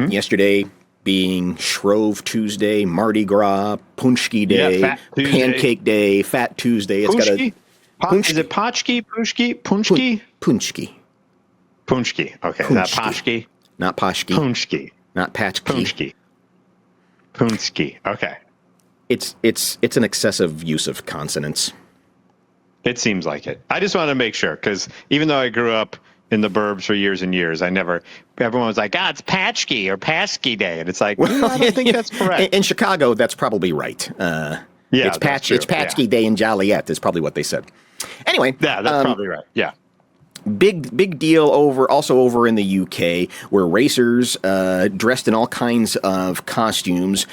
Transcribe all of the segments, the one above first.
Yesterday being Shrove Tuesday, Mardi Gras, Punchki Day, Fat Tuesday. Pancake Day, Fat Tuesday. It's got a Punchki? Is it Potchki? Punchki? Punchki? Punchki. Punchki. Okay. Punchki. Not Poshki? Not Poshki. Punchki. Not Patchki. Punchki. Punchki. Okay. It's an excessive use of consonants. It seems like it. I just wanted to make sure, because even though I grew up in the burbs for years and years, everyone was like, it's Patchki or Pasky Day. And it's like, well, I don't think that's correct. In Chicago, that's probably right. It's Patchki Day in Joliet is probably what they said. Anyway. Yeah, that's probably right. Yeah. Big deal also over in the UK, where racers dressed in all kinds of costumes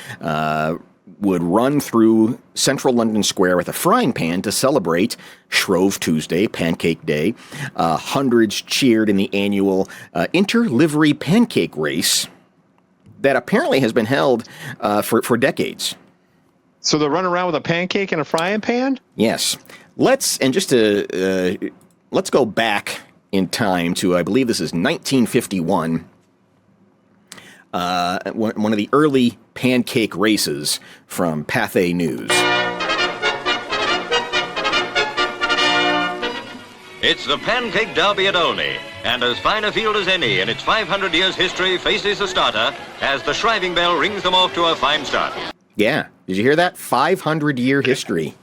would run through central London Square with a frying pan to celebrate Shrove Tuesday, Pancake Day. Hundreds cheered in the annual inter-livery pancake race that apparently has been held for decades. So they're running around with a pancake and a frying pan? Yes. Let's go back in time to, I believe this is 1951. One of the early pancake races from Pathé News. It's the Pancake Derby at Olney, and as fine a field as any in its 500 years history faces the starter as the shriving bell rings them off to a fine start. Yeah, did you hear that? 500-year history.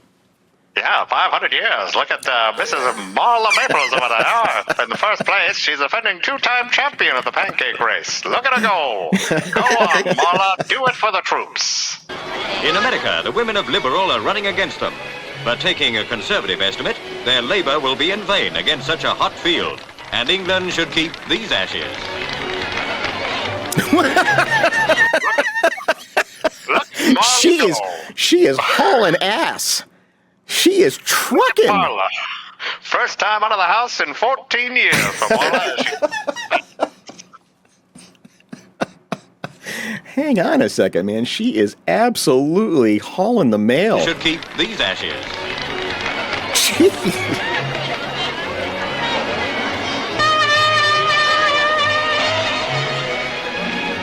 Yeah, 500 years. Look at Mrs. Marla Maples over there. In the first place, she's a defending two-time champion of the pancake race. Look at her go. Go on, Marla. Do it for the troops. In America, the women of Liberal are running against them. But taking a conservative estimate, their labor will be in vain against such a hot field. And England should keep these ashes. Look, she is hauling ass. She is trucking. Marla. First time out of the house in 14 years for Marla. Hang on a second, man. She is absolutely hauling the mail. Should keep these ashes.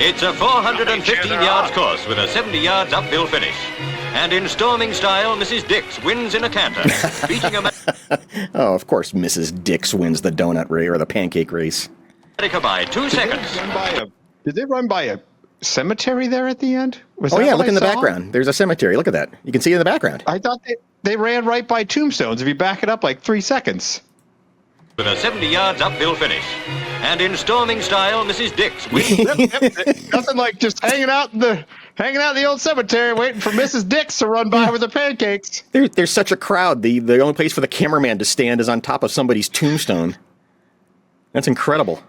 It's a 415 yards course with a 70 yards uphill finish. And in storming style, Mrs. Dix wins in a canter, beating Oh, of course, Mrs. Dix wins the donut race or the pancake race. America by 2 seconds. Did they run by a cemetery there at the end? Look in the background. There's a cemetery. Look at that. You can see it in the background. I thought they ran right by tombstones if you back it up like 3 seconds. With a 70 yards uphill finish. And in storming style, Mrs. Dix wins. Nothing like just hanging out in the old cemetery waiting for Mrs. Dix to run by with the pancakes. There's such a crowd. The only place for the cameraman to stand is on top of somebody's tombstone. That's incredible.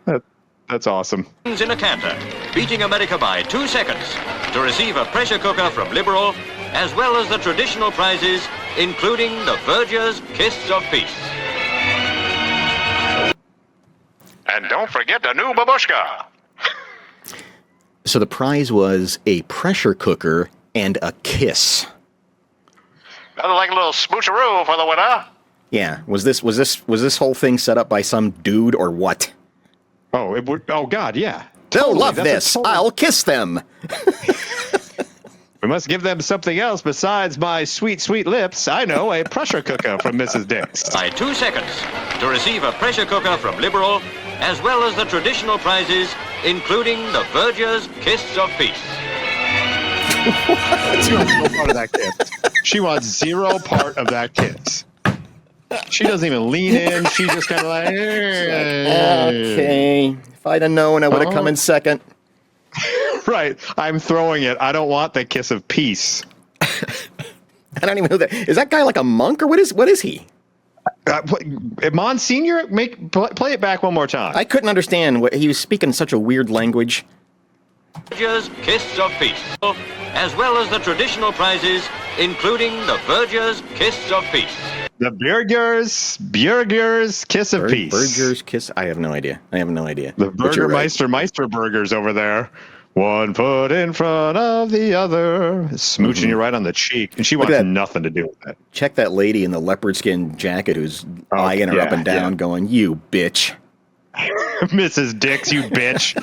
That's awesome. In a canter, beating America by 2 seconds to receive a pressure cooker from Liberal, as well as the traditional prizes, including the Verger's Kiss of Peace. And don't forget the new babushka. So the prize was a pressure cooker and a kiss. Nothing like a little smoocheroo for the winner. Yeah. Was this whole thing set up by some dude or what? Oh, oh God, yeah. They'll love this. I'll kiss them. We must give them something else besides my sweet, sweet lips. I know, a pressure cooker from Mrs. Dix. By 2 seconds to receive a pressure cooker from Liberal, as well as the traditional prizes, including the Verger's Kiss of Peace. She wants no part of that kiss. She wants zero part of that kiss. She doesn't even lean in. She's just kind of like, okay. If I'd have known, I would have come in second. Right. I'm throwing it. I don't want the kiss of peace. I don't even know that. Is that guy like a monk or what is he? Monsignor, play it back one more time. I couldn't understand what he was speaking such a weird language. Verger's Kiss of Peace, as well as the traditional prizes, including the Verger's Kiss of Peace. The Burger's Kiss of Peace. Burger's Kiss? I have no idea. The Burgermeister burgers over there. One foot in front of the other. Smooching you right on the cheek. And she wants nothing to do with that. Check that lady in the leopard skin jacket who's eyeing her up and down going, you bitch. Mrs. Dix, you bitch.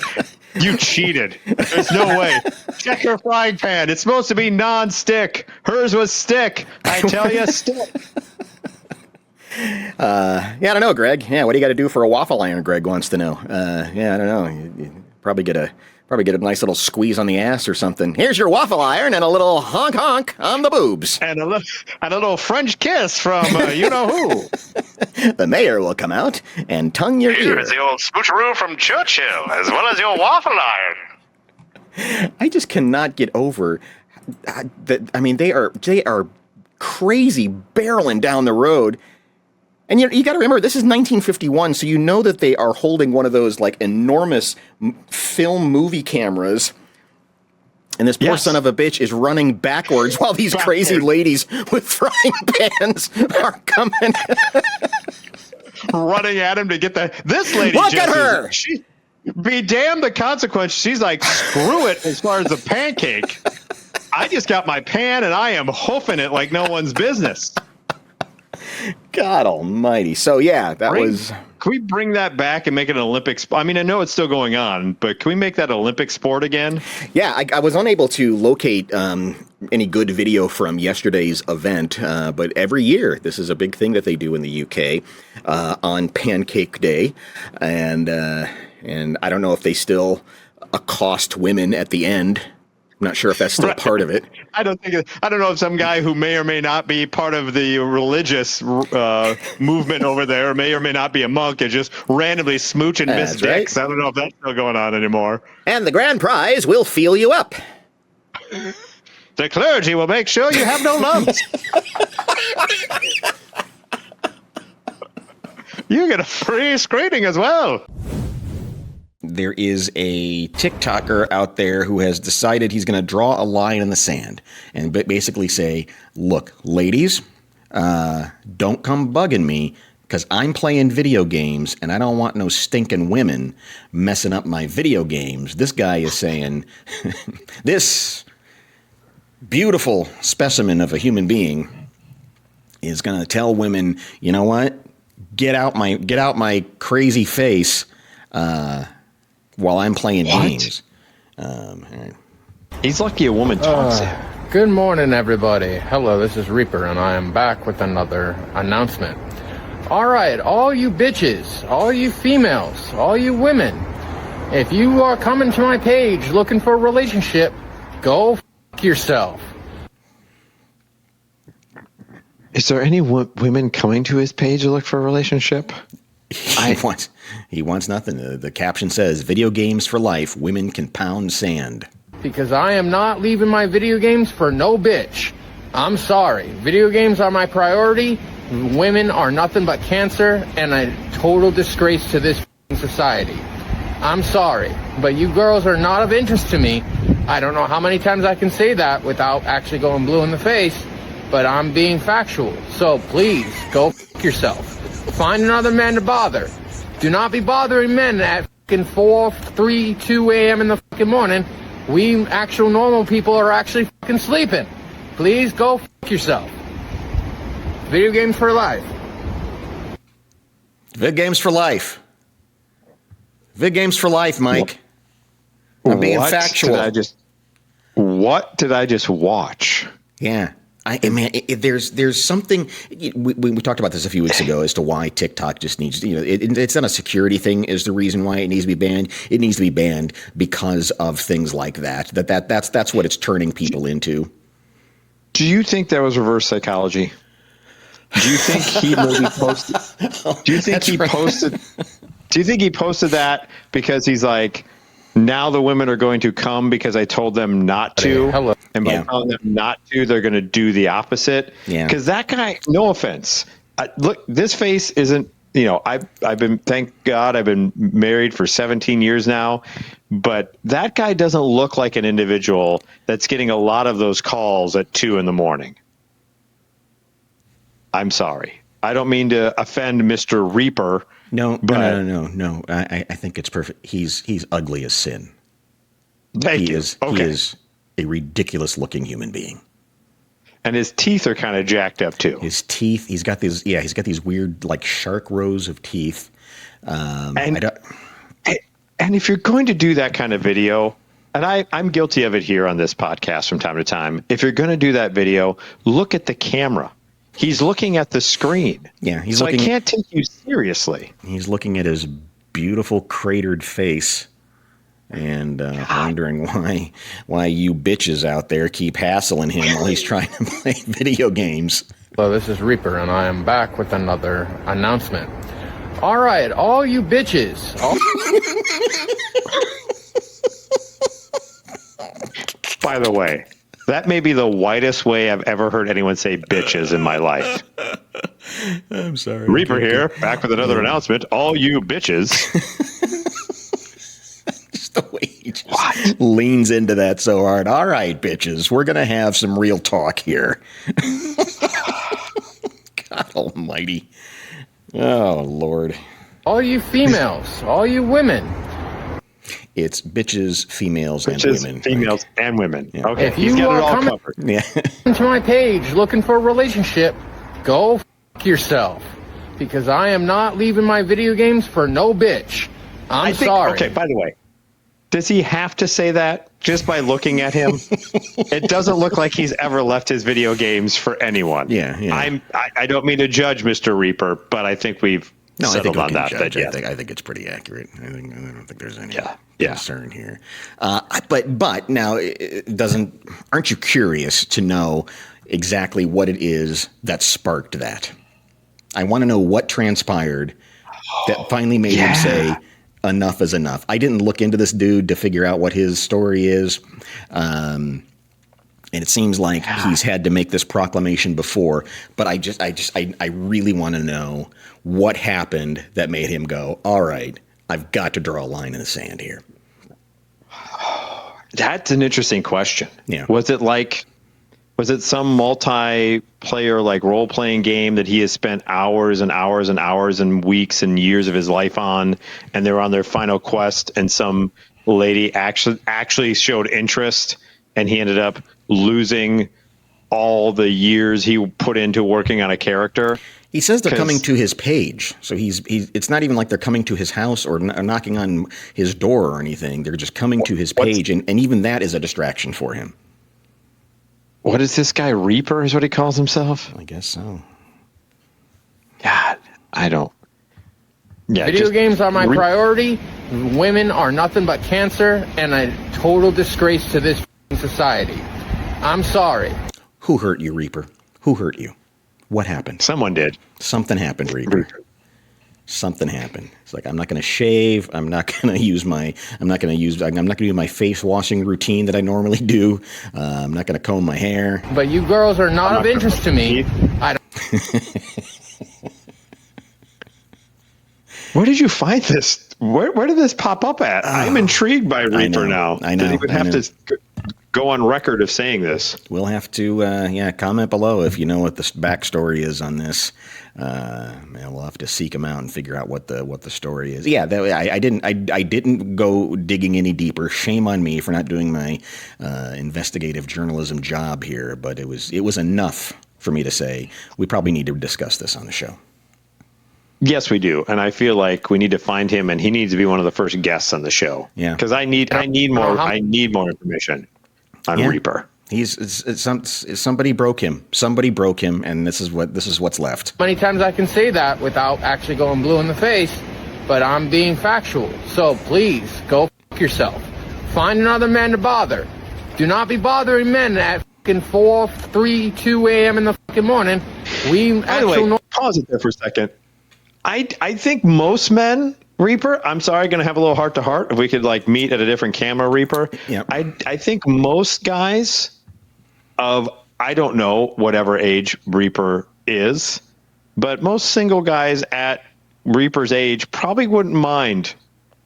You cheated. There's no way. Check her frying pan. It's supposed to be non-stick. Hers was stick. I tell you, stick. Yeah, I don't know, Greg. Yeah, what do you got to do for a waffle iron? Greg wants to know. Yeah, I don't know. You probably get a nice little squeeze on the ass or something. Here's your waffle iron and a little honk honk on the boobs. And a little French kiss from you know who. The mayor will come out and tongue your ear. Here's the old smoocheroo from Churchill, as well as your waffle iron. I just cannot get over that. I mean, they are crazy barreling down the road. And you got to remember, this is 1951, so you know that they are holding one of those like enormous film movie cameras, and this poor son of a bitch is running backwards while these crazy ladies with frying pans are coming, running at him to get this lady. Look at her! She be damned the consequence. She's like, screw it as far as the pancake. I just got my pan and I am hoofing it like no one's business. God almighty. So, yeah, Can we bring that back and make it an Olympic sport? I mean, I know it's still going on, but can we make that an Olympic sport again? Yeah, I was unable to locate any good video from yesterday's event, but every year this is a big thing that they do in the UK on Pancake Day, and I don't know if they still accost women at the end. I'm not sure if that's still part of it. I don't know if some guy who may or may not be part of the religious movement over there, may or may not be a monk, is just randomly smooching Miss Dix. Right. I don't know if that's still going on anymore. And the grand prize will feel you up. The clergy will make sure you have no lumps. You get a free screening as well. There is a TikToker out there who has decided he's going to draw a line in the sand and basically say, look, ladies, don't come bugging me because I'm playing video games and I don't want no stinking women messing up my video games. This guy is saying, this beautiful specimen of a human being is going to tell women, you know what? Get out my crazy face, while I'm playing games. He's lucky a woman talks him. Good morning, everybody. Hello, this is Reaper, and I am back with another announcement. All right, all you bitches, all you females, all you women, if you are coming to my page looking for a relationship, go f*** yourself. Is there any women coming to his page to look for a relationship? He wants nothing. The caption says, video games for life, women can pound sand. Because I am not leaving my video games for no bitch. I'm sorry. Video games are my priority. Women are nothing but cancer and a total disgrace to this society. I'm sorry, but you girls are not of interest to me. I don't know how many times I can say that without actually going blue in the face, but I'm being factual. So please, go f*** yourself. Find another man to bother. Do not be bothering men at fucking 4, 3, 2 a.m. in the fucking morning. We actual normal people are actually fucking sleeping. Please go fuck yourself. Video games for life. Vid games for life. Vid games for life, Mike. I'm being factual. What did I just watch? Yeah. There's something we talked about this a few weeks ago as to why TikTok just needs, it's not a security thing is the reason why it needs to be banned. It needs to be banned because of things like that's what it's turning people into. Do you think that was reverse psychology? Do you think he maybe posted? Do you think he posted? Do you think he posted that because he's like, now the women are going to come because I told them not to. Hello. And by telling them not to, they're going to do the opposite. Yeah. Because that guy, no offense, look, this face isn't, I've been, thank God, I've been married for 17 years now. But that guy doesn't look like an individual that's getting a lot of those calls at 2 a.m. I'm sorry. I don't mean to offend Mr. Reaper. No. I think it's perfect. He's ugly as sin. He is a ridiculous looking human being. And his teeth are kind of jacked up too. His teeth, he's got these weird like shark rows of teeth. And if you're going to do that kind of video, and I'm guilty of it here on this podcast from time to time, if you're going to do that video, look at the camera. He's looking at the screen. Yeah, so I can't take you seriously. He's looking at his beautiful cratered face and wondering why you bitches out there keep hassling him while he's trying to play video games. Hello, this is Reaper, and I am back with another announcement. All right, all you bitches. By the way, that may be the whitest way I've ever heard anyone say bitches in my life. I'm sorry. Reaper here, back with another announcement. All you bitches. Just the way he just leans into that so hard. All right, bitches, we're going to have some real talk here. God almighty. Oh, Lord. All you females, all you women. It's bitches, females, and women. Females, and women. Yeah. Okay, If you he's got it all are covered. Yeah. to my page looking for a relationship, go f*** yourself. Because I am not leaving my video games for no bitch. I'm sorry. Okay, by the way, does he have to say that just by looking at him? It doesn't look like he's ever left his video games for anyone. Yeah. I don't mean to judge Mr. Reaper, but I think we've settled on that. I think it's pretty accurate. I don't think there's any concern here. But now, aren't you curious to know exactly what it is that sparked that? I want to know what transpired that finally made him say, enough is enough. I didn't look into this dude to figure out what his story is. And it seems like he's had to make this proclamation before, but I really want to know what happened that made him go, all right, I've got to draw a line in the sand here. That's an interesting question. Yeah. Was it some multiplayer like role playing game that he has spent hours and hours and hours and weeks and years of his life on, and they're on their final quest, and some lady actually showed interest, and he ended up losing all the years he put into working on a character? He says they're coming to his page, so it's not even like they're coming to his house or knocking on his door or anything. They're just coming to his page, and even that is a distraction for him. What is this guy, Reaper is what he calls himself? I guess so. God, I don't. Yeah, Video games are my priority. Women are nothing but cancer and a total disgrace to this society. I'm sorry. Who hurt you, Reaper? Who hurt you? What happened? Someone did. Something happened, Reaper. Something happened. It's like, I'm not going to shave. I'm not going to use my face washing routine that I normally do. I'm not going to comb my hair. But you girls are not of interest to me. I don't. Where did you find this? Where did this pop up at? I'm intrigued by Reaper now. I know. Did he even have to go on record of saying this? We'll have to, comment below if you know what the backstory is on this. We'll have to seek him out and figure out what the story is. Yeah, I didn't go digging any deeper. Shame on me for not doing my investigative journalism job here, but it was enough for me to say we probably need to discuss this on the show. Yes, we do, and I feel like we need to find him, and he needs to be one of the first guests on the show. Yeah, because I need more information on Reaper. Somebody broke him. Somebody broke him, and this is what's left. Many times I can say that without actually going blue in the face, but I'm being factual. So please go f*** yourself. Find another man to bother. Do not be bothering men at fucking 4, 3, 2 a.m. in the fucking morning. By the way, pause it there for a second. I think most men, Reaper, I'm sorry, going to have a little heart to heart. If we could meet at a different camera, Reaper. Yeah. I think most guys of, I don't know, whatever age Reaper is, but most single guys at Reaper's age probably wouldn't mind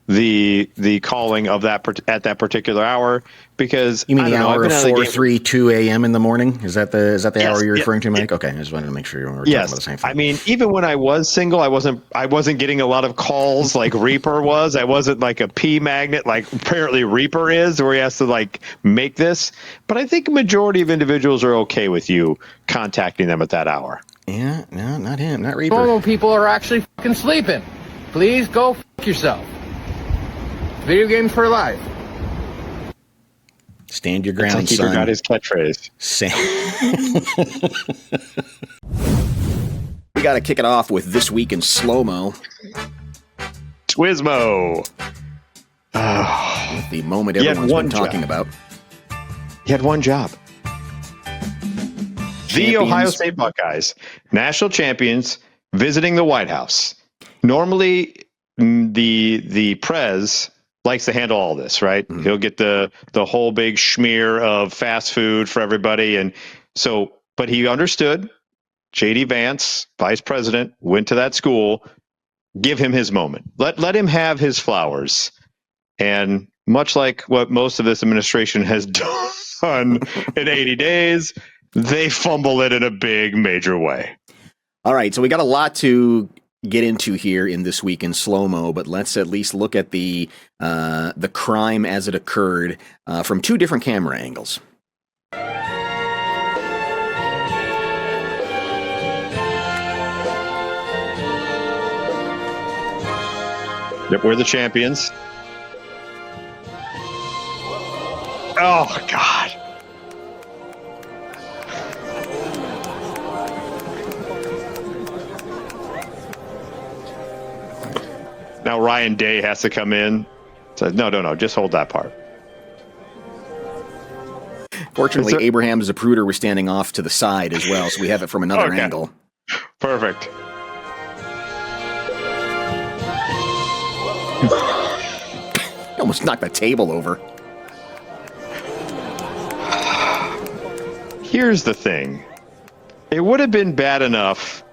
the calling of that at that particular hour, because you mean the hour of 4, 3, 2 a.m. in the morning? Is that the hour you're referring to, Mike? Okay, I just wanted to make sure you were talking about the same thing. I mean, even when I was single, I wasn't getting a lot of calls like Reaper was. I wasn't like a P magnet like apparently Reaper is, where he has to make this. But I think a majority of individuals are okay with you contacting them at that hour. Yeah, no, not him, not Reaper. Normal people are actually fucking sleeping. Please go f yourself. Video games for life. Stand your I ground, think he son. forgot his catchphrase. We got to kick it off with This Week in Slow-Mo. Twismo. The moment He had everyone's one been talking job. about. He had one job. The Ohio State Buckeyes, national champions, visiting the White House. Normally, the Prez likes to handle all this, right? Mm-hmm. He'll get the whole big schmear of fast food for everybody, and so. But he understood. J.D. Vance, vice president, went to that school. Give him his moment. Let him have his flowers. And much like what most of this administration has done in 80 days, they fumble it in a big, major way. All right, so we got a lot to get into here in This Week in Slow-Mo, but let's at least look at the crime as it occurred from two different camera angles. Yep, we're the champions. Oh, God. Now Ryan Day has to come in. Says, no, just hold that part. Fortunately, Abraham Zapruder was standing off to the side as well, so we have it from another angle. Perfect. Almost knocked the table over. Here's the thing. It would have been bad enough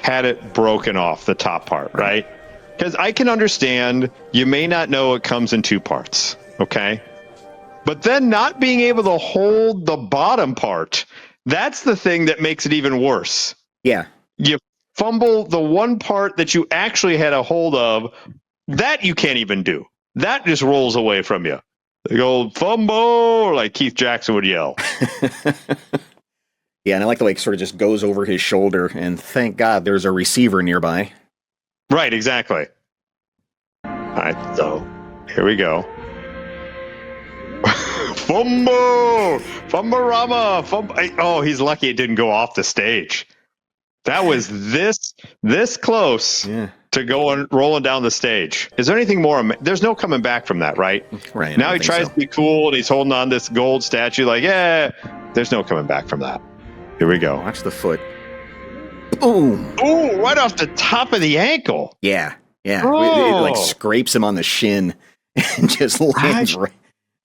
had it broken off the top part, right? Because I can understand you may not know it comes in two parts, okay? But then not being able to hold the bottom part, that's the thing that makes it even worse. Yeah. You fumble the one part that you actually had a hold of, that you can't even do. That just rolls away from you. The old fumble, like Keith Jackson would yell. Yeah, and I like the way it sort of just goes over his shoulder, and thank God there's a receiver nearby. Right, exactly. All right, so here we go. Fumble! Fumble-rama! Fumble! Oh, he's lucky it didn't go off the stage. That was this close to rolling down the stage. Is there anything more? There's no coming back from that, right? Right. Now he tries to be cool, and he's holding on this gold statue like, yeah, there's no coming back from that. Here we go. Watch the foot. Boom. Ooh, right off the top of the ankle. Yeah. Oh. It like scrapes him on the shin and just lands right.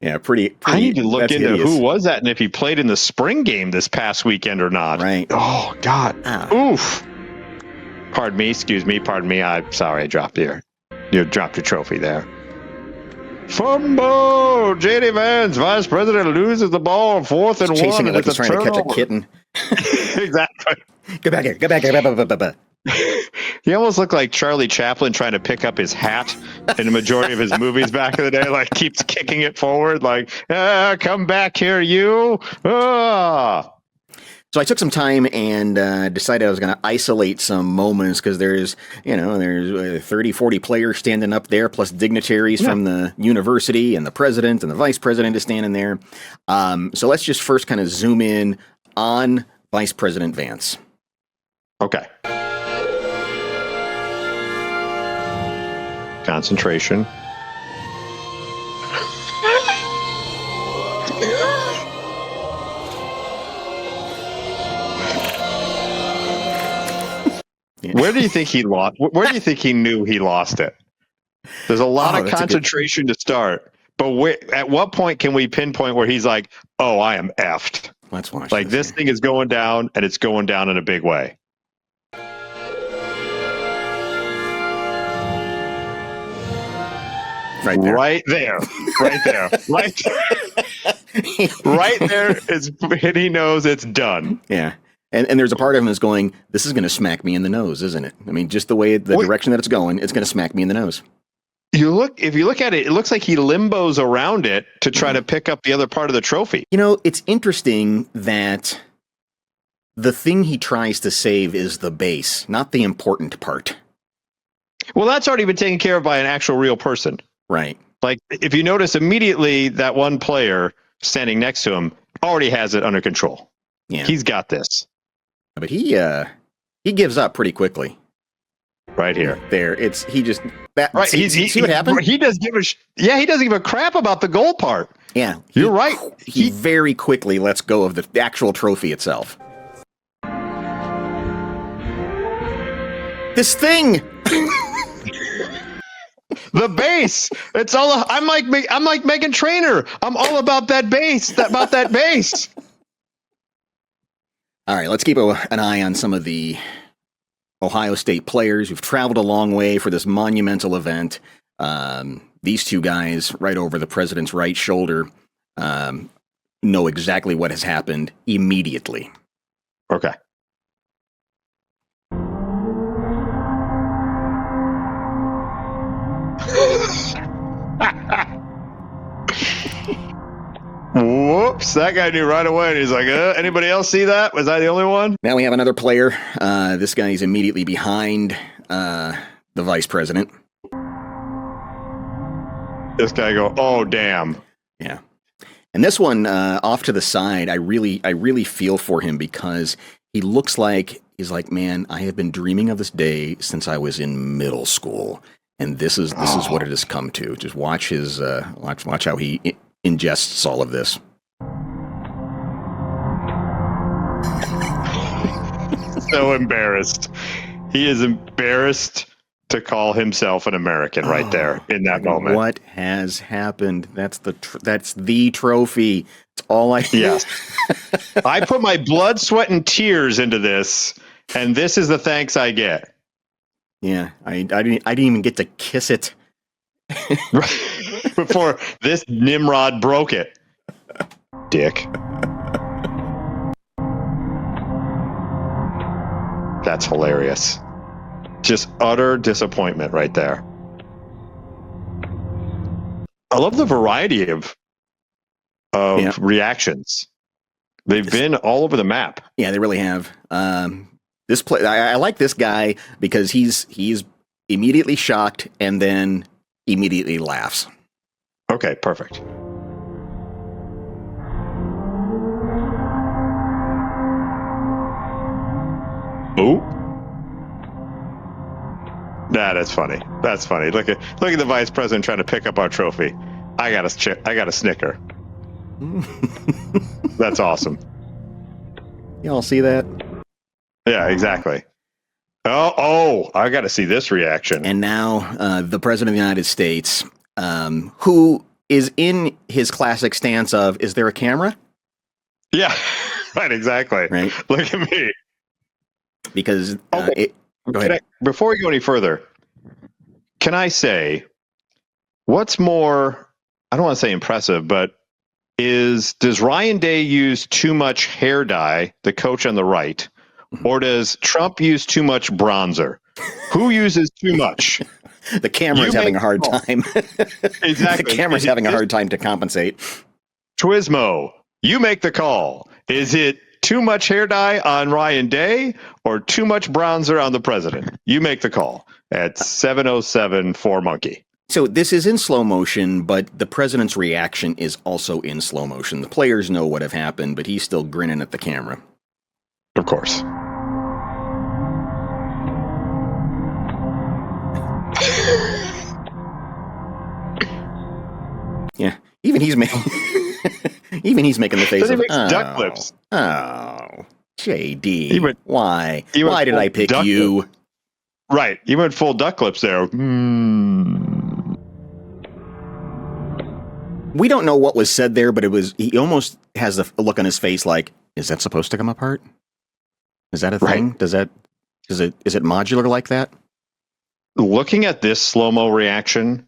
Yeah, pretty. I need to look into hideous. who was that and if he played in the spring game this past weekend or not. Right. Oh, God. Ow. Oof. Pardon me. I'm sorry I dropped you dropped your trophy there. Fumble! J.D. Vance, vice president, loses the ball, 4th and 1. Chasing it like he's trying to catch a kitten. Exactly. Get back here. He almost looked like Charlie Chaplin trying to pick up his hat in the majority of his movies back in the day, like keeps kicking it forward, like, come back here, you. So I took some time and decided I was going to isolate some moments because there's 30, 40 players standing up there, plus dignitaries from the university, and the president and the vice president is standing there. So let's just first kind of zoom in on Vice President Vance. Okay. Concentration. Where do you think he lost? Where do you think he knew he lost it? There's a lot of concentration to start, but at what point can we pinpoint where he's like, "Oh, I am effed"? Let's watch. Like this thing is going down, and it's going down in a big way. Right there. Right there is, and he knows it's done. Yeah. And there's a part of him that's going, this is going to smack me in the nose, isn't it? I mean, just the way, direction that it's going, it's going to smack me in the nose. If you look at it, it looks like he limbos around it to try to pick up the other part of the trophy. You know, it's interesting that the thing he tries to save is the base, not the important part. Well, that's already been taken care of by an actual real person. Right. Like, if you notice immediately, that one player standing next to him already has it under control. Yeah. He's got this But he gives up pretty quickly. right here. There, he just that. Right. See what happened? He doesn't give he doesn't give a crap about the goal part. Yeah, You're right. He very quickly lets go of the actual trophy itself. This thing. The base. It's all. I'm like Meghan Trainor. I'm all about that base. About that base. All right, let's keep an eye on some of the Ohio State players who've traveled a long way for this monumental event. These two guys, right over the president's right shoulder, know exactly what has happened immediately. Okay. Whoops, that guy knew right away. And he's like, anybody else see that? Was I the only one? Now we have another player. This guy is immediately behind the vice president. This guy go, oh, damn. Yeah. And this one off to the side, I really feel for him because he looks like he's like, man, I have been dreaming of this day since I was in middle school. And this is what it has come to. Just watch his watch how he ingests all of this. So embarrassed. He is embarrassed to call himself an American right there in that moment. What has happened? That's the trophy. It's all I. Yes. I put my blood, sweat, and tears into this, and this is the thanks I get. Yeah, I didn't even get to kiss it. Before this Nimrod broke it. Dick. That's hilarious. Just utter disappointment right there. I love the variety of reactions. They've been all over the map. Yeah, they really have. This play, I like this guy because he's immediately shocked and then immediately laughs. Okay, perfect. Oh, that's funny. That's funny. Look at the vice president trying to pick up our trophy. I got a snicker. That's awesome. Y'all see that? Yeah, exactly. Oh, I got to see this reaction. And now the president of the United States, who is in his classic stance of, is there a camera? Yeah, right, exactly. Right. Look at me. Because go ahead. Before we go any further, can I say what's more, I don't want to say impressive, but does Ryan Day use too much hair dye, the coach on the right, or does Trump use too much bronzer? Who uses too much? The camera's having a hard time. Exactly. The camera's having a hard time to compensate. Twismo, you make the call. Is it too much hair dye on Ryan Day or too much bronzer on the president? You make the call at 7:07 for Monkey. So this is in slow motion, but the president's reaction is also in slow motion. The players know what have happened, but he's still grinning at the camera. Of course. Yeah, even he's making the face He of makes duck lips. Oh, JD, why did I pick you? Lip. Right, he went full duck lips there. We don't know what was said there, but he almost has a look on his face like, is that supposed to come apart? Is that a thing? Right. Is it modular like that? Looking at this slow-mo reaction,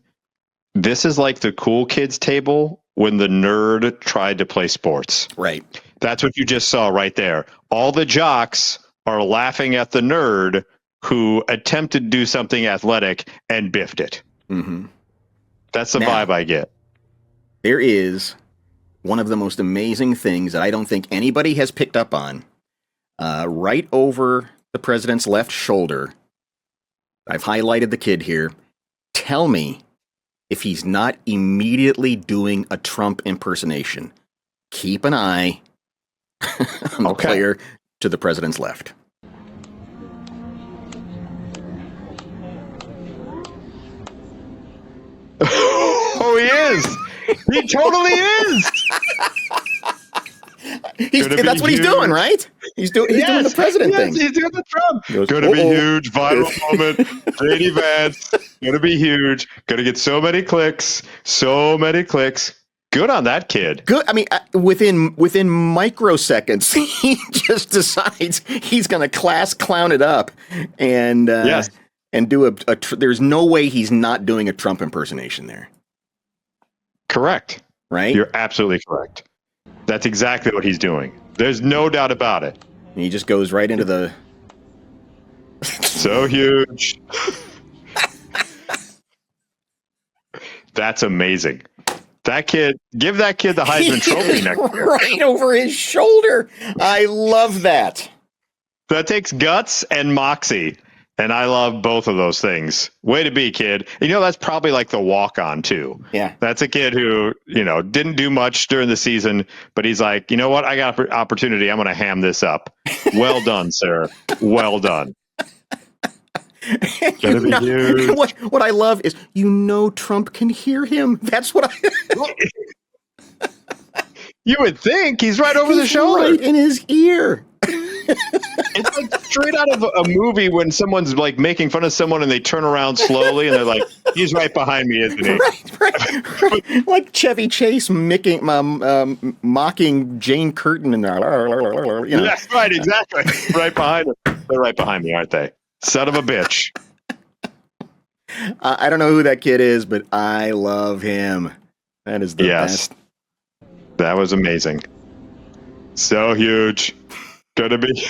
this is like the cool kids table when the nerd tried to play sports. Right. That's what you just saw right there. All the jocks are laughing at the nerd who attempted to do something athletic and biffed it. Mm-hmm. That's the vibe I get. There is one of the most amazing things that I don't think anybody has picked up on. Right over the president's left shoulder I've highlighted the kid here. Tell me if he's not immediately doing a Trump impersonation. Keep an eye on the player to the president's left. Oh, he is. He totally is. That's what he's doing, right? He's doing the president thing. He's doing the Trump. Going to be huge, viral moment. JD Vance. Going to be huge. Going to get so many clicks. Good on that kid. Good. I mean, within microseconds, he just decides he's going to class clown it up and do a. There's no way he's not doing a Trump impersonation there. Correct. Right. You're absolutely correct. That's exactly what he's doing. There's no doubt about it. And he just goes right into the. So huge. That's amazing. That kid, give that kid the Heisman Trophy next year. Right over his shoulder. I love that. That takes guts and moxie. And I love both of those things. Way to be, kid. You know, that's probably like the walk-on, too. Yeah. That's a kid who, didn't do much during the season, but he's like, you know what? I got opportunity. I'm going to ham this up. Well done, sir. Well done. What I love is, Trump can hear him. That's what I... You would think he's right over the shoulder. Right in his ear. It's like straight out of a movie when someone's like making fun of someone and they turn around slowly and they're like, he's right behind me, isn't he? Right. Like Chevy Chase mocking Jane Curtin and That's right, exactly. Right behind him. They're right behind me, aren't they? Son of a bitch. I don't know who that kid is, but I love him. That is the best. That was amazing. So huge. Gonna be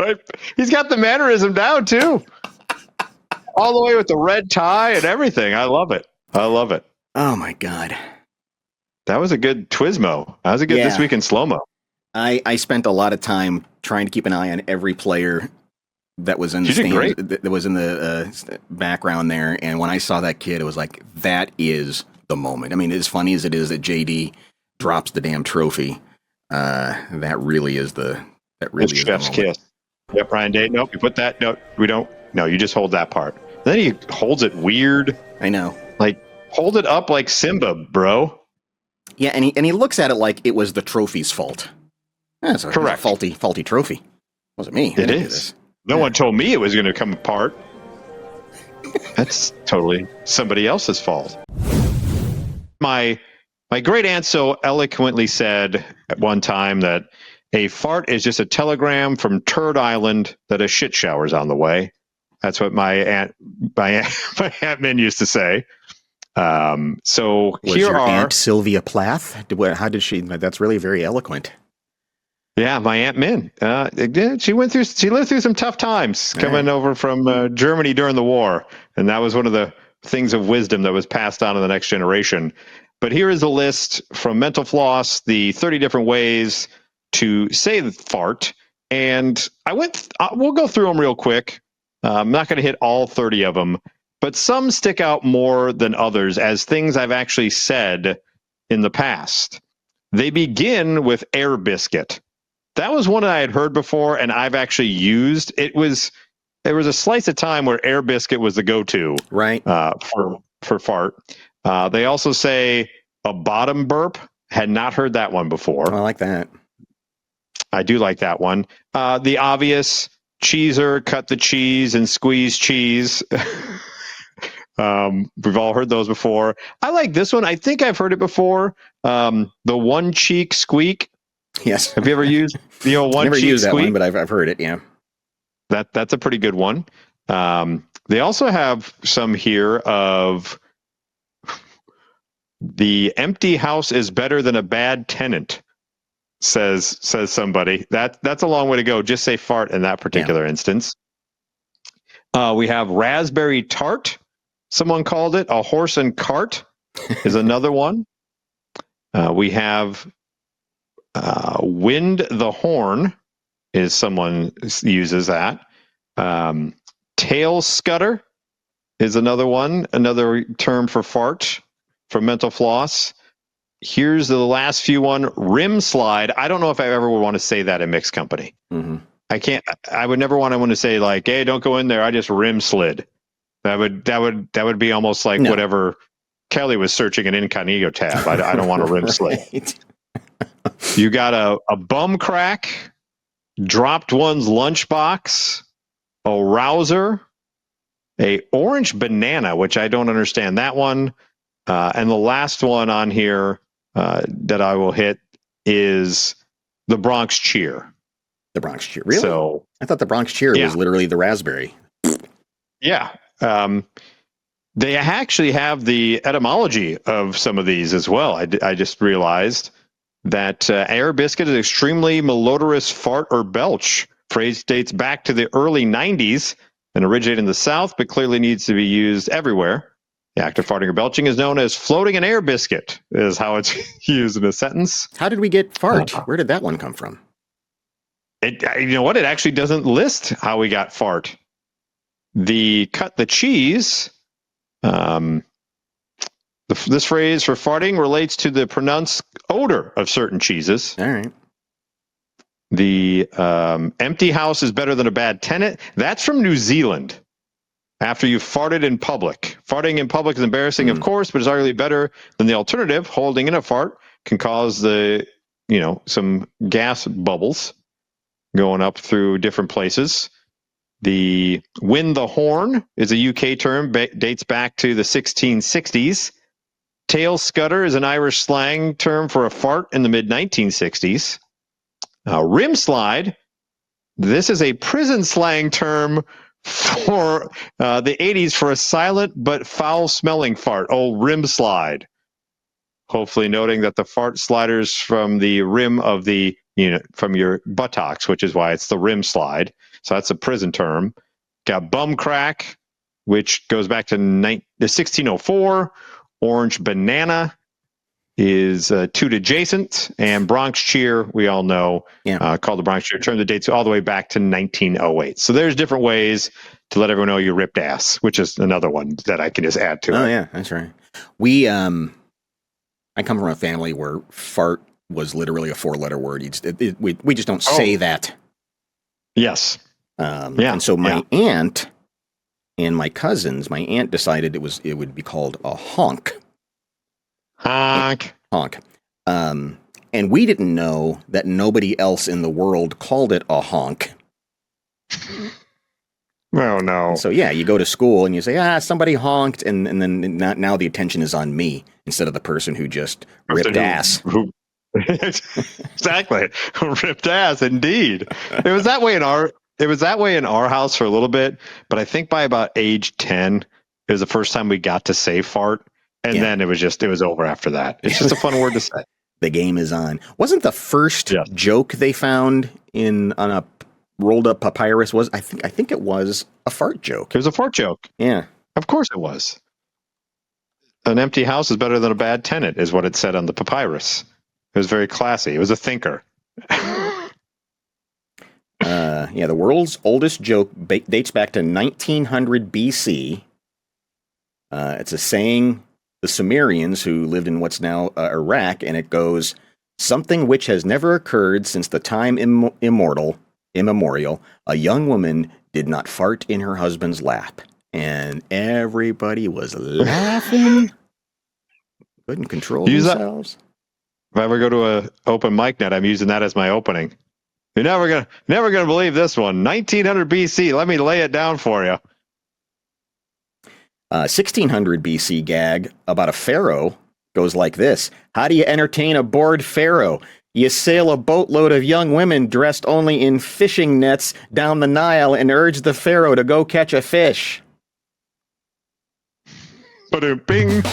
right. He's got the mannerism down too. All the way with the red tie and everything. I love it. Oh my God. That was a good Twismo. That was a good This Week in Slow-Mo. I spent a lot of time trying to keep an eye on every player that was in the stands, that was in the background there. And when I saw that kid, it was like, that is the moment. I mean, as funny as it is that JD drops the damn trophy, that really is the chef's kiss. Yep, Ryan Day. Nope, you put that. No, we don't. No, you just hold that part. Then he holds it weird. I know. Like, hold it up like Simba, bro. Yeah, and he looks at it like it was the trophy's fault. That's a faulty trophy. Wasn't me. It is. No one told me it was going to come apart. That's totally somebody else's fault. My great aunt so eloquently said at one time that a fart is just a telegram from Turd Island that a shit shower's on the way. That's what my aunt Min used to say. So was here your are Aunt Sylvia Plath. How did she? That's really very eloquent. Yeah, my Aunt Min. She lived through some tough times coming over from Germany during the war, and that was one of the things of wisdom that was passed on to the next generation. But here is a list from Mental Floss, the 30 different ways to say the fart, and we'll go through them real quick. I'm not going to hit all 30 of them, but some stick out more than others as things I've actually said in the past. They begin with air biscuit. That was one that I had heard before, and I've actually used. There was a slice of time where air biscuit was the go-to, right? For fart. They also say a bottom burp. Had not heard that one before. I like that. I do like that one. The obvious cheeser, cut the cheese and squeeze cheese. We've all heard those before. I like this one. I think I've heard it before. The one cheek squeak. Yes. Have you ever used one Never cheek used squeak? That one, but I've heard it. Yeah. That's a pretty good one. They also have some here of the empty house is better than a bad tenant. Says somebody. That's a long way to go. Just say fart in that particular instance. We have raspberry tart. Someone called it a horse and cart is another one. We have wind the horn is someone uses that. Tail scutter is another one, another term for fart, for mental floss. Here's the last few one, rim slide. I don't know if I ever would want to say that in mixed company. Mm-hmm. I would never want to say like, hey, don't go in there. I just rim slid. That would be almost like whatever Kelly was searching an incognito tab. I don't want to rim slid. Right. You got a bum crack, dropped one's lunchbox, a rouser, a orange banana, which I don't understand that one. And the last one on here that I will hit is the Bronx cheer. The Bronx cheer. Really? So I thought the Bronx cheer was literally the raspberry. Yeah. They actually have the etymology of some of these as well. I just realized that air biscuit is extremely malodorous fart or belch. Phrase dates back to the early 90s and originated in the South, but clearly needs to be used everywhere. The act of farting or belching is known as floating an air biscuit, is how it's used in a sentence. How did we get fart? Where did that one come from? You know what? It actually doesn't list how we got fart. The cut the cheese. This phrase for farting relates to the pronounced odor of certain cheeses. All right. The empty house is better than a bad tenant. That's from New Zealand. After you've farted in public. Farting in public is embarrassing, of course, but it's arguably better than the alternative. Holding in a fart can cause some gas bubbles going up through different places. The wind the horn is a UK term, dates back to the 1660s. Tail scutter is an Irish slang term for a fart in the mid-1960s. Rim slide, this is a prison slang term for the 80s for a silent but foul-smelling fart. Oh, rim slide. Hopefully noting that the fart sliders from the rim of from your buttocks, which is why it's the rim slide. So that's a prison term. Got bum crack, which goes back to 1604. Orange banana is toot adjacent. And Bronx cheer, we all know, called the Bronx cheer. Term that dates all the way back to 1908. So there's different ways to let everyone know you ripped ass, which is another one that I can just add to it. Oh, yeah, that's right. I come from a family where fart was literally a 4-letter word. We just don't say that. Yes. And so my aunt and my cousins, my aunt decided it would be called a honk. Honk. And we didn't know that nobody else in the world called it a honk. Oh, no. So, you go to school and you say, somebody honked, and then now the attention is on me instead of the person who just ripped ass. Exactly. Ripped ass, indeed. It was that way in our house for a little bit, but I think by about age 10, it was the first time we got to say fart, and then it was over after that. It's just a fun word to say. The game is on. Wasn't the first joke they found on a rolled up papyrus I think it was a fart joke. It was a fart joke. Yeah. Of course it was. An empty house is better than a bad tenant, is what it said on the papyrus. It was very classy. It was a thinker. The world's oldest joke dates back to 1900 BC. It's a saying the Sumerians who lived in what's now Iraq, and it goes, something which has never occurred since the time immemorial, a young woman did not fart in her husband's lap. And everybody was laughing. Couldn't control themselves. If I ever go to an open mic night, I'm using that as my opening. You're never gonna believe this one. 1900 BC. Let me lay it down for you. 1600 BC gag about a pharaoh goes like this. How do you entertain a bored pharaoh? You sail a boatload of young women dressed only in fishing nets down the Nile and urge the pharaoh to go catch a fish. Bing.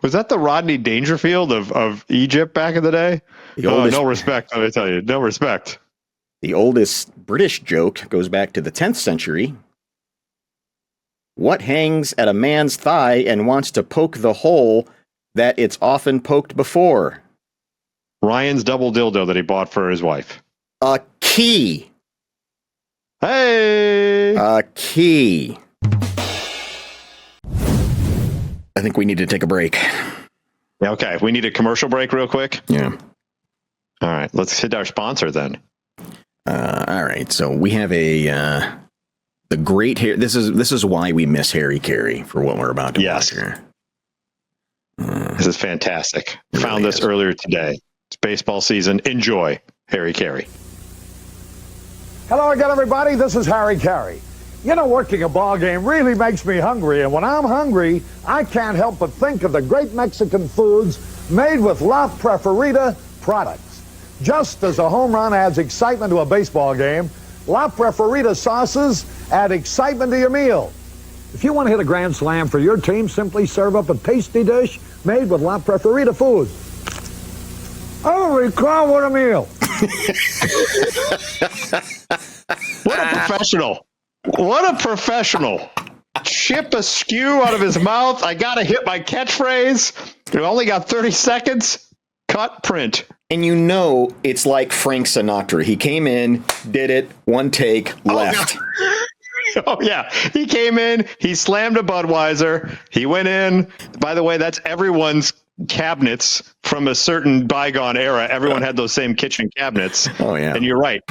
Was that the Rodney Dangerfield of Egypt back in the day? No respect, let me tell you. No respect. The oldest British joke goes back to the 10th century. What hangs at a man's thigh and wants to poke the hole that it's often poked before? Ryan's double dildo that he bought for his wife. A key. Hey! Harry? Key. I think we need to take a break. Okay, we need a commercial break real quick. Yeah. All right, let's hit our sponsor then. All right, so we have the great hair. This is why we miss Harry Carey for what we're about to watch here. This is fantastic. Found really this earlier today. It's baseball season. Enjoy, Harry Carey. Hello again, everybody. This is Harry Carey. You know, working a ball game really makes me hungry, and when I'm hungry, I can't help but think of the great Mexican foods made with La Preferida products. Just as a home run adds excitement to a baseball game, La Preferida sauces add excitement to your meal. If you want to hit a grand slam for your team, simply serve up a tasty dish made with La Preferida foods. Holy cow, what a meal! What a professional. What a professional. Chip askew out of his mouth. I got to hit my catchphrase. We only got 30 seconds. Cut, print. And you know it's like Frank Sinatra. He came in, did it, one take, left. Oh, yeah. He came in, he slammed a Budweiser, he went in. By the way, that's everyone's cabinets from a certain bygone era. Everyone had those same kitchen cabinets. Oh, yeah. And you're right.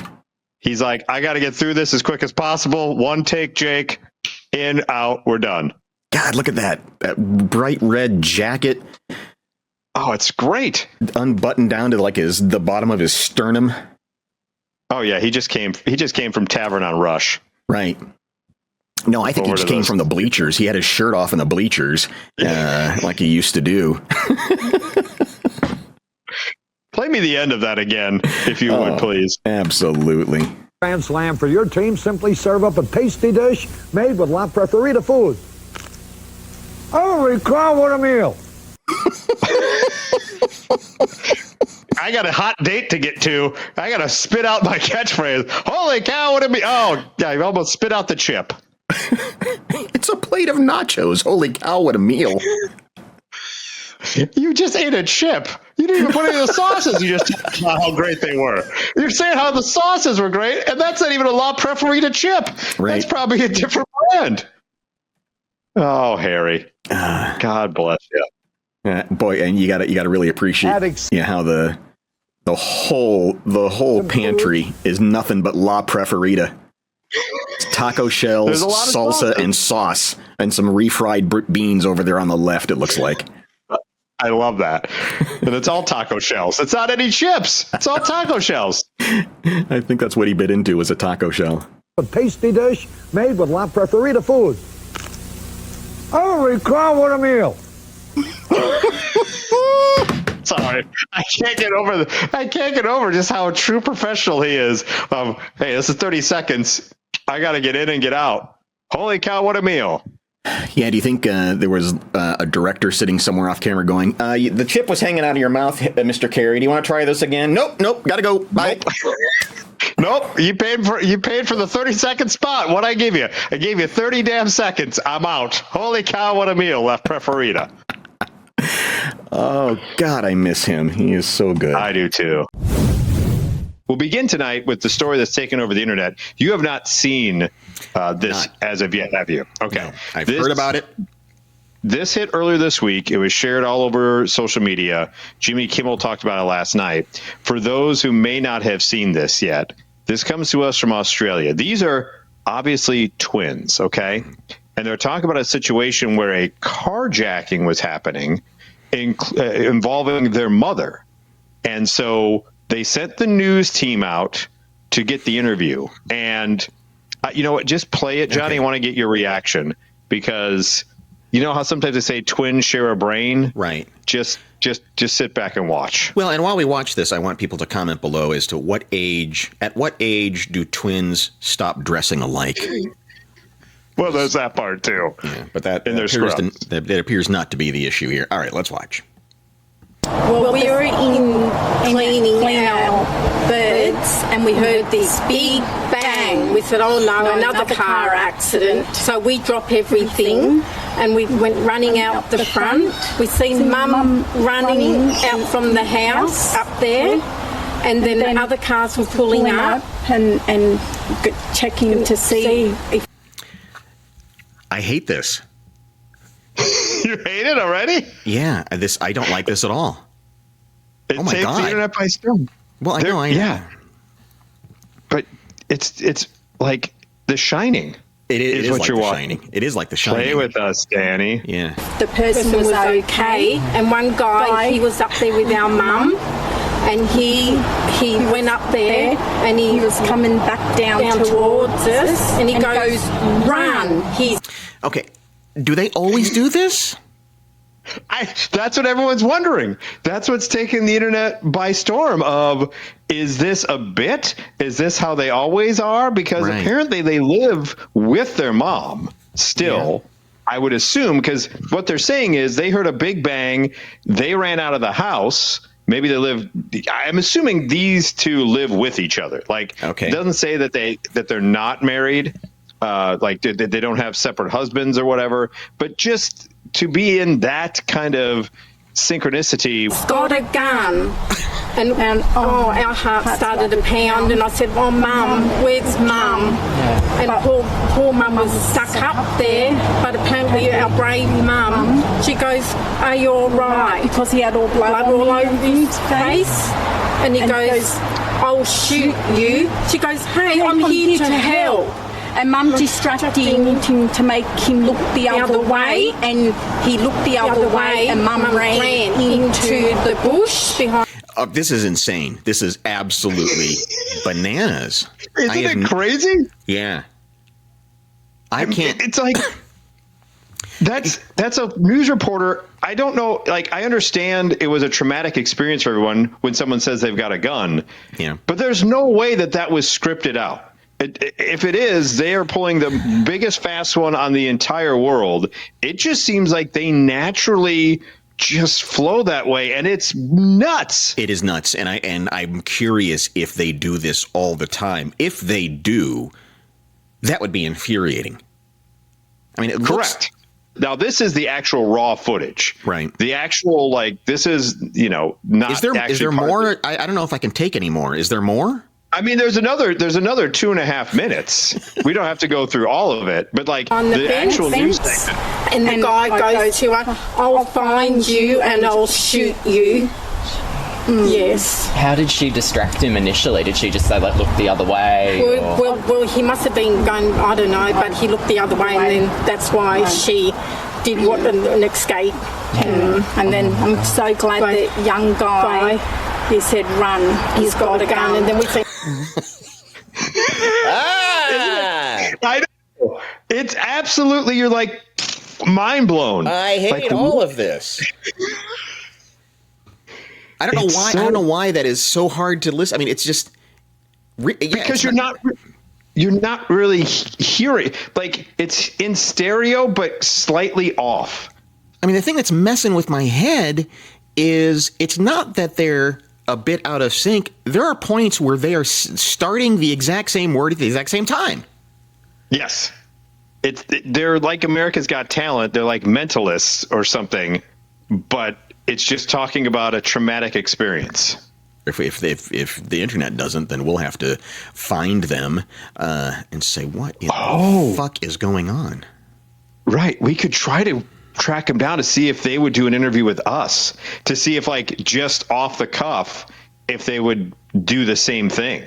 He's like, I got to get through this as quick as possible. One take, Jake. In, out, we're done. God, look at that bright red jacket. Oh, it's great. Unbuttoned down to like the bottom of his sternum. Oh, yeah. He just came from Tavern on Rush. Right. No, I think he just came from the bleachers. He had his shirt off in the bleachers, like he used to do. Play me the end of that again, if you would, please. Absolutely. Grand slam for your team, simply serve up a tasty dish made with La Preferida foods. Holy cow, what a meal! I got a hot date to get to. I got to spit out my catchphrase. Holy cow, what a meal! Oh, I almost spit out the chip. It's a plate of nachos. Holy cow, what a meal. You just ate a chip. You didn't even put any of the sauces. You just talked about how great they were. You're saying how the sauces were great, and that's not even a La Preferida chip. Right. That's probably a different brand. Oh, Harry. God bless you. Boy, and you got to really appreciate how the whole pantry is nothing but La Preferida. It's taco shells, salsa, and sauce, and some refried beans over there on the left, it looks like. I love that. And it's all taco shells. It's not any chips. It's all taco shells. I think that's what he bit into, was a taco shell. A tasty dish made with La Preferida foods. Holy cow, what a meal! Sorry, I can't get over just how a true professional he is. Hey, this is 30 seconds. I got to get in and get out. Holy cow, what a meal! Yeah, do you think there was a director sitting somewhere off camera going, the chip was hanging out of your mouth, Mr. Carey. Do you want to try this again? Nope, gotta go. Bye. Nope, you paid for the 30-second spot. What I give you? I gave you 30 damn seconds. I'm out. Holy cow, what a meal. Left Preferida. Oh, God, I miss him. He is so good. I do, too. We'll begin tonight with the story that's taken over the internet. You have not seen this as of yet, have you? Okay. No, I've heard about it. This hit earlier this week. It was shared all over social media. Jimmy Kimmel talked about it last night. For those who may not have seen this yet, this comes to us from Australia. These are obviously twins, okay? And they're talking about a situation where a carjacking was happening involving their mother. And so they sent the news team out to get the interview. And you know what? Just play it, Johnny. Okay. I want to get your reaction because you know how sometimes they say twins share a brain? Right. Just sit back and watch. Well, and while we watch this, I want people to comment below as to at what age do twins stop dressing alike? Well, there's that part too. Yeah, but that appears not to be the issue here. All right, let's watch. Well, we were in cleaning our birds and we heard this big bang. We said, oh no, another car accident. So we drop everything and we went running out the front. We seen Mum running out from the house up there. And then other cars were pulling up and checking to see if I hate this. You hate it already? Yeah, I don't like this at all. It Oh my takes God. the internet by storm. Well, I know. Yeah. But it's like The Shining. It is what like you're The watching. Shining. It is like The Shining. Play with us, Danny. Yeah. The person was okay, and one guy, he was up there with our mum, and he went up there, and he was coming back down towards us, and he goes, "Run!" He's Okay. Do they always do this? That's what everyone's wondering. That's what's taking the internet by storm of, is this a bit? Is this how they always are? Because Right. apparently they live with their mom still, I would assume, because what they're saying is they heard a big bang. They ran out of the house. Maybe they live. I'm assuming these two live with each other. Like, Okay. It doesn't say that they're not married. Like they don't have separate husbands or whatever, but just to be in that kind of synchronicity. got a gun. And our heart started to pound, and I said, "Oh, Mum, where's Mum?" And poor Mum was stuck up there, but apparently our brave Mum, she goes, "Are you all right?" Because he had all blood all over his face, and he goes, "I'll shoot you." She goes, "Hey, I'm here to help." And Mum distracted him to make him look the other way, and he looked the other way, and Mum ran into the bush behind. This is insane. This is absolutely bananas. Isn't it crazy? Yeah. I can't. It's like that's a news reporter. I don't know. Like, I understand it was a traumatic experience for everyone when someone says they've got a gun. Yeah. But there's no way that was scripted out. If it is, they are pulling the biggest fast one on the entire world. It just seems like they naturally just flow that way, and it's nuts. It is nuts, and I'm curious if they do this all the time. If they do, that would be infuriating. I mean, it Correct. Now, this is the actual raw footage. Right. The actual, like, this is, not Is there actually more? I don't know if I can take any more. Is there more? I mean, there's another 2.5 minutes. We don't have to go through all of it, but like On the actual news fence. segment. And the guy goes to her, "I'll find you and I'll shoot you." Yes. How did she distract him initially? Did she just say, like, look the other way? Well, he must have been going, I don't know, but he looked the other way, and then that's why she did an escape. And then I'm so glad that young guy, he said, "Run." He's got a gun, and then we think, I know. It's absolutely, you're like mind blown. I hate Like, all of this. I don't know why. I don't know why that is so hard to listen. I mean, it's just because you're not really hearing. Like, it's in stereo, but slightly off. I mean, the thing that's messing with my head is it's not that they're a bit out of sync. There are points where they are starting the exact same word at the exact same time. Yes. They're like America's Got Talent. They're like mentalists or something, but it's just talking about a traumatic experience. If the internet doesn't, then we'll have to find them and say, what in the fuck is going on? Right. We could try to track them down to see if they would do an interview with us, to see if, like, just off the cuff, if they would do the same thing.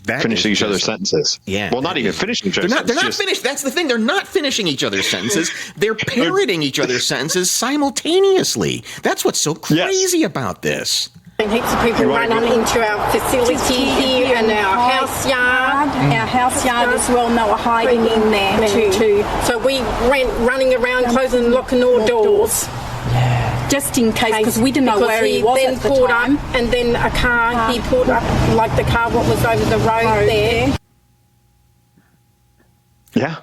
Finishing each other's sentences. Yeah. Well, not even finishing each other's sentences. They're not finished. That's the thing. They're not finishing each other's sentences. They're parroting each other's sentences simultaneously. That's what's so crazy about this. heaps of people running into our facility here and our house yard. Our house yard as well, and they were hiding in there too. So we went running around, closing and locking all doors. Just in case, because we didn't know where he was then at the pulled time. up, and then a car, he pulled up, like the car what was over the road there. Yeah.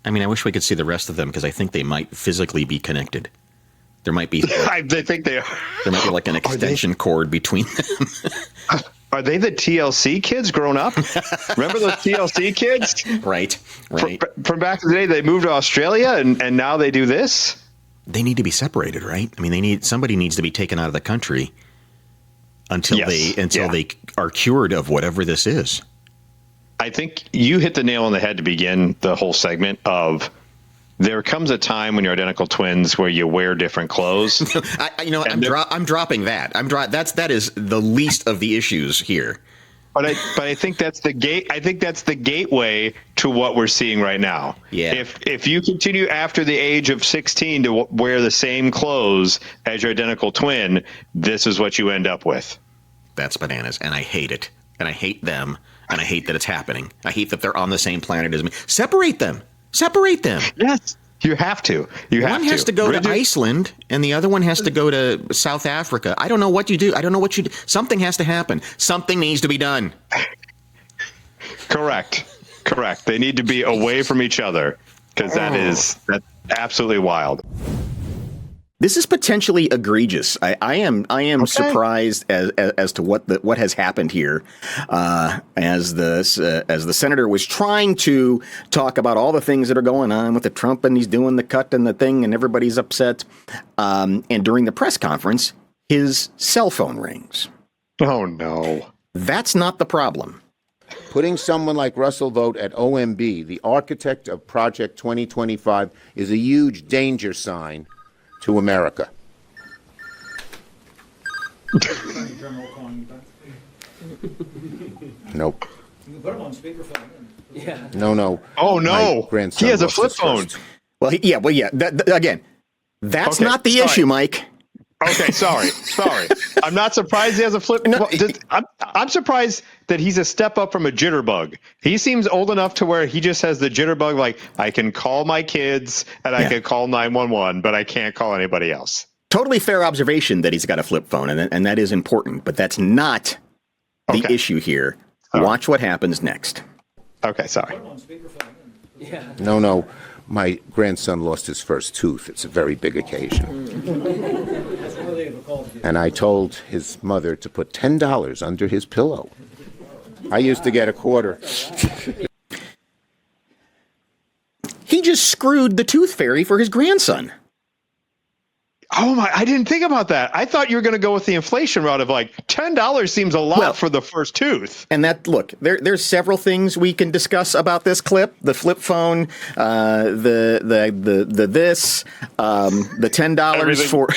I mean, I wish we could see the rest of them because I think they might physically be connected. There might be. I think they are. There might be like an extension cord between them. Are they the TLC kids grown up? Remember those TLC kids? Right. From back in the day, they moved to Australia and now they do this? They need to be separated, right? I mean, somebody needs to be taken out of the country until they are cured of whatever this is. I think you hit the nail on the head to begin the whole segment of there comes a time when you're identical twins where you wear different clothes. I'm dropping that. That is the least of the issues here. But I think that's the gate. I think that's the gateway to what we're seeing right now. Yeah. If you continue after the age of 16 to wear the same clothes as your identical twin, this is what you end up with. That's bananas, and I hate it, and I hate them, and I hate that it's happening. I hate that they're on the same planet as me. Separate them. Separate them. Yes. You have to. One has to go to Iceland, and the other one has to go to South Africa. I don't know what you do. I don't know what you do. Something has to happen. Something needs to be done. Correct. They need to be away from each other because that's absolutely wild. This is potentially egregious. I am surprised as to what has happened here, as the senator was trying to talk about all the things that are going on with the Trump, and he's doing the cut and the thing, and everybody's upset. And during the press conference, his cell phone rings. Oh no, that's not the problem. Putting someone like Russell Vought at OMB, the architect of Project 2025, is a huge danger sign to America. Nope. You can put him on speakerphone. Yeah. No. Oh no! He has a flip phone. Well, again, that's not the issue, Mike. Okay, sorry. I'm not surprised he has a flip. No, I'm surprised that he's a step up from a jitterbug. He seems old enough to where he just has the jitterbug. Like, I can call my kids and I can call 911, but I can't call anybody else. Totally fair observation that he's got a flip phone, and that is important. But that's not the issue here. Watch what happens next. Okay, sorry. No. My grandson lost his first tooth. It's a very big occasion. And I told his mother to put $10 under his pillow. I used to get a quarter. He just screwed the tooth fairy for his grandson. Oh my, I didn't think about that. I thought you were going to go with the inflation route of like $10 seems a lot for the first tooth. And there's several things we can discuss about this clip: the flip phone, the $10 for.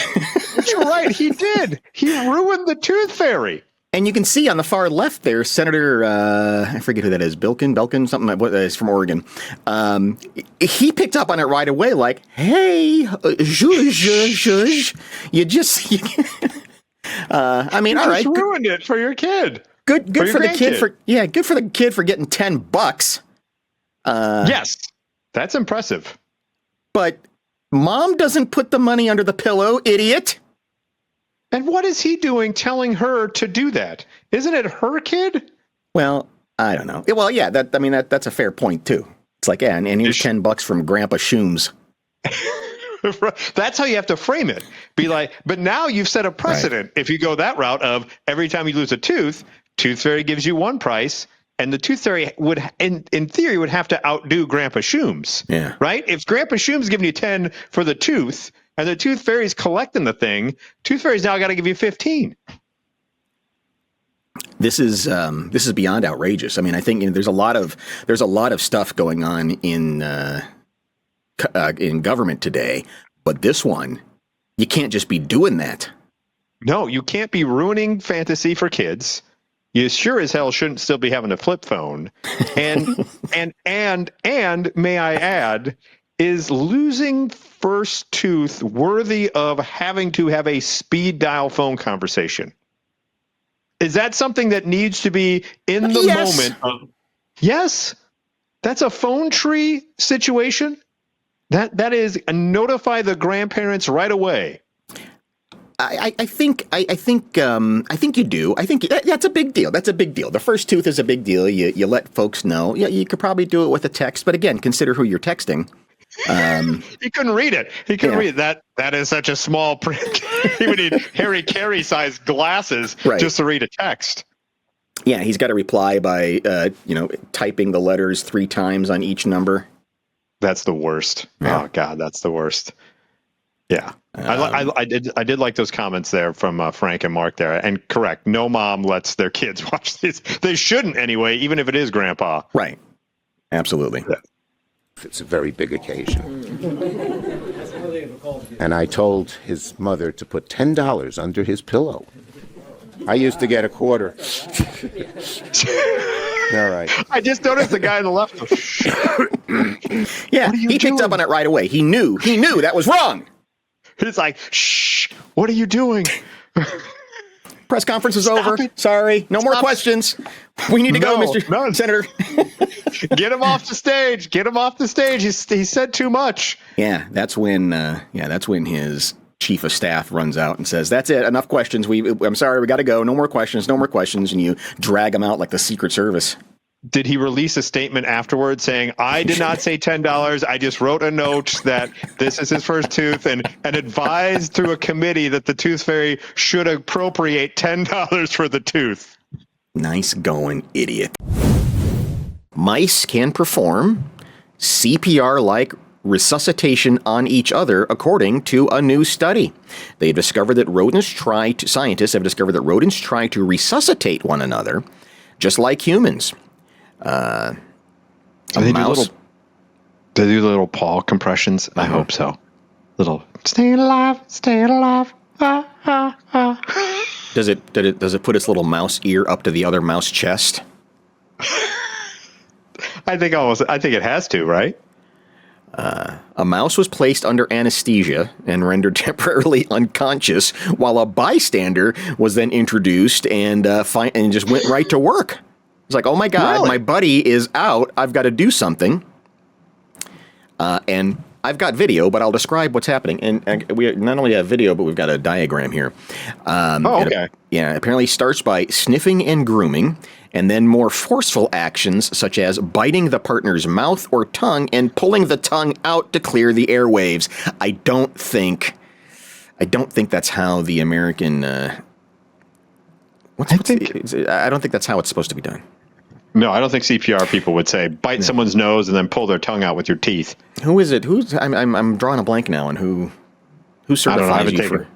You're right. He did. He ruined the tooth fairy. And you can see on the far left there, Senator, I forget who that is, Belkin, something like that is from Oregon. He picked up on it right away, like, hey, zhuzh. I mean, all right. You just ruined it for your kid. Good for the kid good for the kid for getting $10. Yes, that's impressive. But mom doesn't put the money under the pillow, idiot. And what is he doing telling her to do that? Isn't it her kid? Well, I don't know. Well, yeah, that's a fair point, too. It's like, and here's $10 from Grandpa Shooms. That's how you have to frame it. Be like, but now you've set a precedent. Right. If you go that route of every time you lose a tooth fairy gives you one price, and the tooth fairy would, in theory, would have to outdo Grandpa Shooms. Yeah. Right? If Grandpa Shooms is giving you 10 for the tooth, and the tooth fairy's collecting the thing, tooth fairy's now got to give you 15. This is beyond outrageous. I mean, I think there's a lot of stuff going on in government today, but this one, you can't just be doing that. No, you can't be ruining fantasy for kids. You sure as hell shouldn't still be having a flip phone. And and may I add, is losing first tooth worthy of having to have a speed dial phone conversation? Is that something that needs to be in the moment? Yes. That's a phone tree situation. That is notify the grandparents right away. I think you do. I think that's a big deal. That's a big deal. The first tooth is a big deal. You let folks know. Yeah, you could probably do it with a text, but again, consider who you're texting. He couldn't read it. He couldn't read it. That is such a small print. He would need Harry Carey sized glasses just to read a text. Yeah, he's got to reply by typing the letters 3 times on each number. That's the worst. Yeah. Oh God, that's the worst. Yeah. I did like those comments there from Frank and Mark there. And correct, no mom lets their kids watch these. They shouldn't anyway, even if it is grandpa. Right. Absolutely. Yeah. It's a very big occasion. And I told his mother to put $10 under his pillow. I used to get a quarter. All right. I just noticed the guy on the left. Yeah, he picked up on it right away. He knew that was wrong. He's like, shh, what are you doing? Press conference is over. Sorry, no more questions. We need to go, Mr. Senator. Get him off the stage. Get him off the stage. He said too much. Yeah, that's when his chief of staff runs out and says, "That's it. Enough questions. I'm sorry, we got to go. No more questions. No more questions." And you drag him out like the Secret Service. Did he release a statement afterwards saying, "I did not say $10. I just wrote a note that this is his first tooth and advised through a committee that the tooth fairy should appropriate $10 for the tooth"? Nice going, idiot. Mice can perform CPR-like resuscitation on each other, according to a new study. They've discovered that scientists have discovered that rodents try to resuscitate one another, just like humans. Do they do little paw compressions? I hope so. Little staying alive. Ah, ah, ah. Does it put its little mouse ear up to the other mouse chest? I think it has to, right? A mouse was placed under anesthesia and rendered temporarily unconscious, while a bystander was then introduced and just went right to work. It's like, oh my God, really? My buddy is out. I've got to do something. And I've got video, but I'll describe what's happening. And we not only have video, but we've got a diagram here. Okay. Apparently starts by sniffing and grooming, and then more forceful actions such as biting the partner's mouth or tongue and pulling the tongue out to clear the airwaves. I don't think that's how the American. I don't think that's how it's supposed to be done. No, I don't think CPR people would say bite someone's nose and then pull their tongue out with your teeth. Who is it? I'm drawing a blank now. And who certifies you for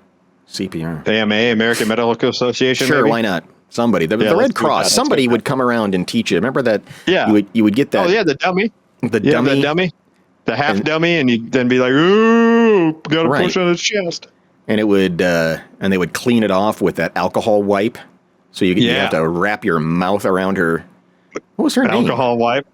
CPR? The AMA, American Medical Association. Sure, maybe? Why not? Somebody. The Red Cross. Somebody would come around and teach you. Remember that? Yeah. You would get that. Oh yeah, the dummy. The dummy. The half dummy, and you'd then be like, ooh, gotta push on his chest. And it would, and they would clean it off with that alcohol wipe. So you have to wrap your mouth around her. What was her name? Alcohol wipe.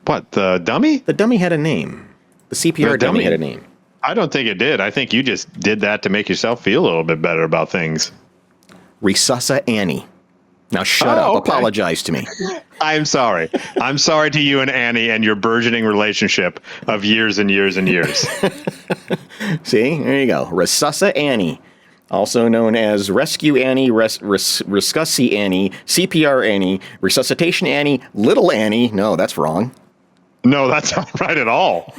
What, the dummy? The dummy had a name. The CPR dummy had a name. I don't think it did. I think you just did that to make yourself feel a little bit better about things. Resusci Annie. Now shut up. Okay. Apologize to me. I'm sorry. I'm sorry to you and Annie and your burgeoning relationship of years and years and years. See? There you go. Resusci Annie. Also known as Rescue Annie, Rescussi Annie, CPR Annie, Resuscitation Annie, Little Annie. No, that's wrong. No, that's not right at all.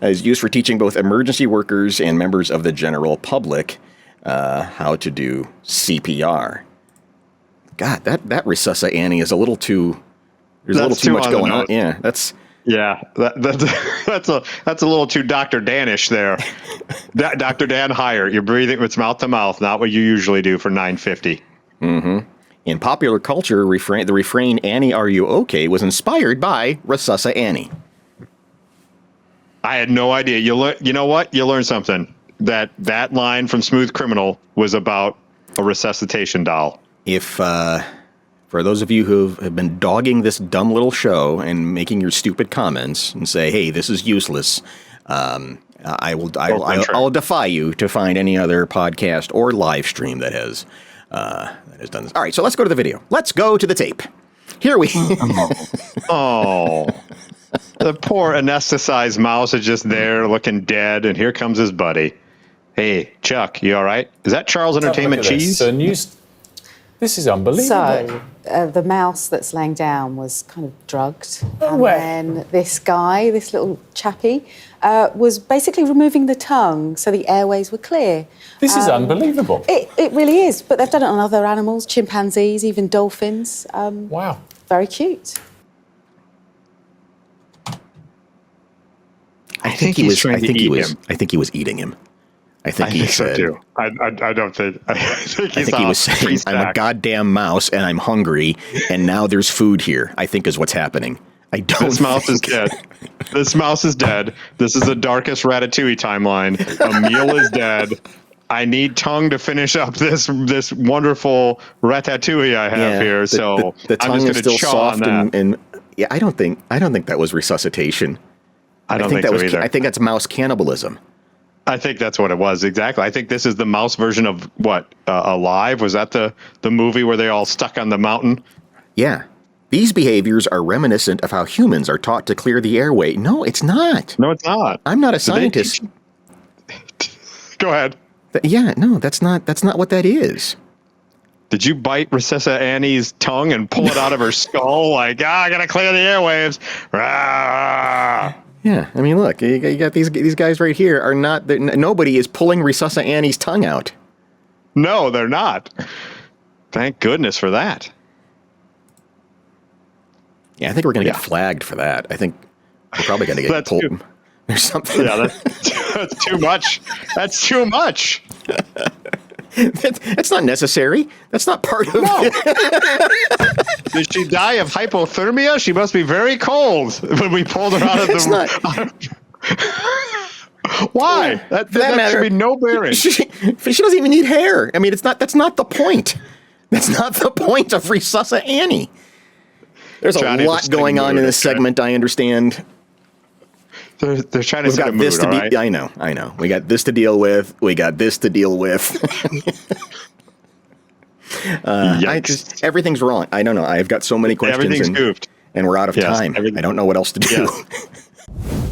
Is used for teaching both emergency workers and members of the general public how to do CPR. God, that Resusci Annie is a little too. There's a little too much going on. Yeah, that's. Yeah, that's a little too Dr. Danish there. Dr. Dan Hire, you're breathing with mouth to mouth, not what you usually do for $9.50. Mm-hmm. In popular culture, the refrain "Annie, are you okay?" was inspired by Resusci Annie. I had no idea. You know what? You learned something. That line from Smooth Criminal was about a resuscitation doll. For those of you who have been dogging this dumb little show and making your stupid comments and say, "Hey, this is useless," I will defy you to find any other podcast or live stream that has done this. All right, so let's go to the video. Let's go to the tape. Here we. Oh, the poor anesthetized mouse is just there looking dead, and here comes his buddy. Hey, Chuck, you all right? Is that Charles Entertainment cheese? This is unbelievable. So, the mouse that's laying down was kind of drugged. And then this guy, this little chappie, was basically removing the tongue so the airways were clear. This is unbelievable. It really is. But they've done it on other animals, chimpanzees, even dolphins. Wow. Very cute. I think he was eating him. I think he so said. too. I don't think. I think he was saying, "I'm a goddamn mouse and I'm hungry, and now there's food here." I think is what's happening. I don't. This mouse is dead. This mouse is dead. This is the darkest Ratatouille timeline. Emile is dead. I need tongue to finish up this wonderful Ratatouille I have here. So the tongue I'm just is still soft on that. and yeah. I don't think that was resuscitation. I don't think that so was. either. I think that's mouse cannibalism. I think that's what it was exactly. I think this is the mouse version of what Alive. Was that the movie where they all stuck on the mountain? Yeah. These behaviors are reminiscent of how humans are taught to clear the airway. No, it's not. No, it's not. I'm not a scientist. Go ahead. Yeah, no, that's not what that is. Did you bite Recessa Annie's tongue and pull it out of her skull? Like, I gotta clear the airwaves. Rah! Yeah, I mean, look, you got these guys right here are not. Nobody is pulling Recessa Annie's tongue out. No, they're not. Thank goodness for that. Yeah, I think we're going to get flagged for that. I think we're probably going to get pulled. There's something. Yeah, that's too much. That's too much. That's not necessary. That's not part of it. Did she die of hypothermia? She must be very cold when we pulled her out of the... Why? That should be no bearing. She doesn't even need hair. I mean, that's not the point. That's not the point of Recessa Annie. There's a lot going on in this segment, I understand. They're trying to set a mood, all right? I know. We got this to deal with. Everything's wrong. I don't know. I've got so many questions. Everything's goofed. And we're out of time. I don't know what else to do. Yes.